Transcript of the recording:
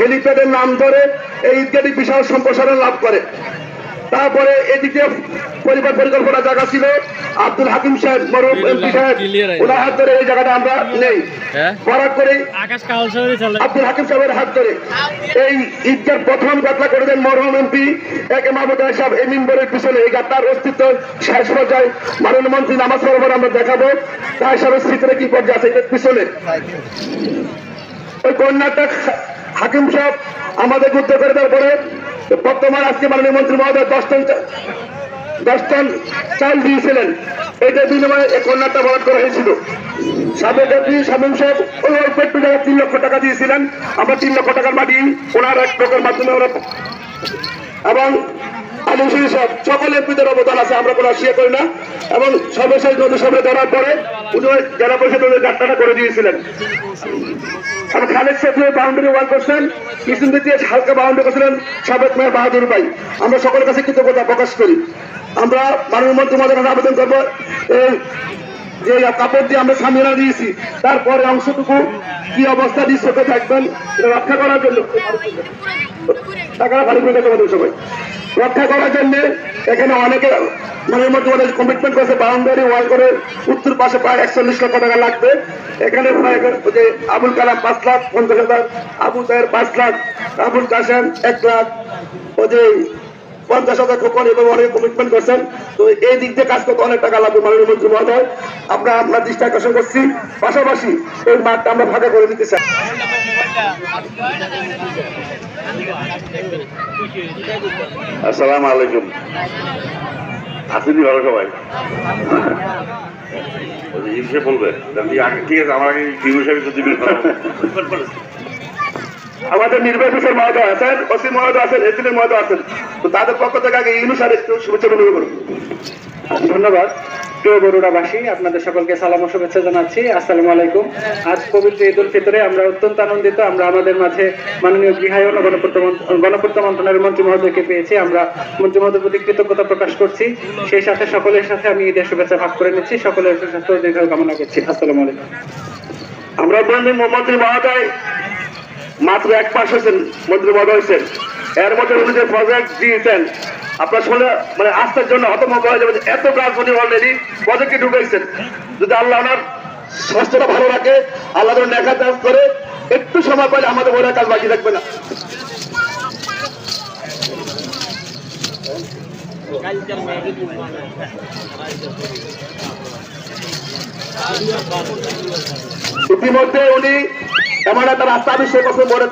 হেলিপ্যাডের নাম ধরে এই ঈদগাহটি বিশাল সম্প্রসারণ লাভ করে। তারপরে এদিকে পরিবার পরিকল্পনা জায়গা ছিল আব্দুল হাকিম সাহেব, মরহুম এমপি সাহেব, ওনার হাত ধরে এই জায়গাটা আমরা নেই বরাদ করে আব্দুল হাকিম সাহেবের হাত ধরে এই ঈদগাহ প্রথম গাতলা করে দেন মরহুম এমপি একে মাহমুদ সাহেব। এই মিম্বরের পিছনে এই গাতলার অস্তিত্ব শেষ পর্যায়ে মাননীয় মন্ত্রী নামাজ পড়ার আমরা দেখাবো তার সাহেবের স্মৃতিতে কি পর্যায়ে আছে এটার পিছনে। ওই কর্ণাটক হাকিম সাহেব আমাদের উদ্যোগ করে দেওয়ার পরে বর্তমান আজকে মাননীয় মন্ত্রী মহোদয় 10 টন চাল দিয়েছিলেন। এইটা বিনিময়ে এই কন্যাটা বরাদ করা হয়েছিল। সাবেক এমপি শামীম সাহেব ওই অল্প একটু জায়গায় 3 লক্ষ টাকা দিয়েছিলেন। আমরা 3 লক্ষ টাকার মাটি ওনার এক লোকের মাধ্যমে ওরা এবং আলী হুসেন সাহেব সকল এমপিদের অবদান আছে, আমরা কোনো অস্বীকার করি না। এবং সর্বশেষ নদী সভা ধরার পরে উনি জেলা পরিষদ গাড়িটা করে দিয়েছিলেন। আর খালেদ সাহেব বাউন্ডারি ওয়াল করছেন, কিছু দিয়ে হালকা বাউন্ডারি করছিলেন সাবেক মেয়র বাহাদুর ভাই। আমরা সকলের কাছে কৃতজ্ঞতা প্রকাশ করি। আমরা মাননীয় মন্ত্রী মহোদয়ের আবেদন করবো যে কাপড় দিয়ে আমরা সামিয়ানা দিয়েছি তারপরে অংশটুকু কি অবস্থা দিয়ে চোখে থাকবেন রক্ষা করার জন্য টাকাটা ভালো করে তোমাদের সবাই রক্ষা করার জন্য এখানে অনেকে মাননীয় মন্ত্রী মহোদয় কমিটমেন্ট করেছে বাউন্ডারি ওয়াল করে উত্তর পাশে প্রায় 41 লক্ষ টাকা লাগবে। এখানে প্রায় যে আবুল কালাম 5,50,000, আবু তাহের 5 লাখ, আবুল কাসেম 1 লাখ, ও যে 50,000 খোকন এবং অনেক কমিটমেন্ট করছেন। তো এই দিক দিয়ে কাজ করতে অনেক টাকা লাগবে মাননীয় মন্ত্রী মহোদয়, আমরা আপনার দৃষ্টি আকর্ষণ করছি। পাশাপাশি এই মাঠটা আমরা ফাঁকা করে দিতে চাই। আসসালামু আলাইকুম, আসেনি ভালো সবাই বলবে ঠিক আছে। আমার আমাদের নির্বাহী অফিসার মহোদয় আছেন, ওসি মহোদয় আছেন, এসিডেন্ট মহোদয় আছেন, তো তাদের পক্ষ থেকে আগে ইউনুস আর একটু শুভেচ্ছা বিনিময় করুন। ধন্যবাদ। প্রিয় বরুড়াবাসী, আপনাদের সকলকে সালাম ও শুভেচ্ছা জানাচ্ছি। আসসালামু আলাইকুম। আজ পবিত্র ঈদ উল ফিতরে আমরা অত্যন্ত আনন্দিত। আমরা আমাদের মাঝে মাননীয় গৃহায়ন ও গণপূর্ত মন্ত্রণালয়ের মন্ত্রী মহোদয়কে পেয়েছি। আমরা মন্ত্রী মহোদয়ের প্রতি কৃতজ্ঞতা প্রকাশ করছি। সেই সাথে সকলের সাথে আমি ঈদের শুভেচ্ছা ভাগ করে নিচ্ছি। সকলের স্বাস্থ্য দীর্ঘায়ু কামনা করছি। আসসালামু আলাইকুম। আমরা মন্ত্রী মহোদয় মাত্র 1 মাস হয়েছেন মন্ত্রী মহোদয় হয়েছেন, এর মধ্যে উনি যে প্রজেক্ট দিয়েছেন আপনার শুনে মানে আস্থার জন্য হতভম্ব হয়ে যাবে। এত কাজ উনি অলরেডি প্রজেক্টে ঢুকেছেন। যদি আল্লাহ ওনার স্বাস্থ্যটা ভালো রাখে, আল্লাহ যেন নেখার কাজ করে, একটু সময় পাইলে আমাদের ওরা কাজ বাকি থাকবে না। ইতিমধ্যে উনি এমন একটা রাস্তা আবিষ্কার করছেন বলে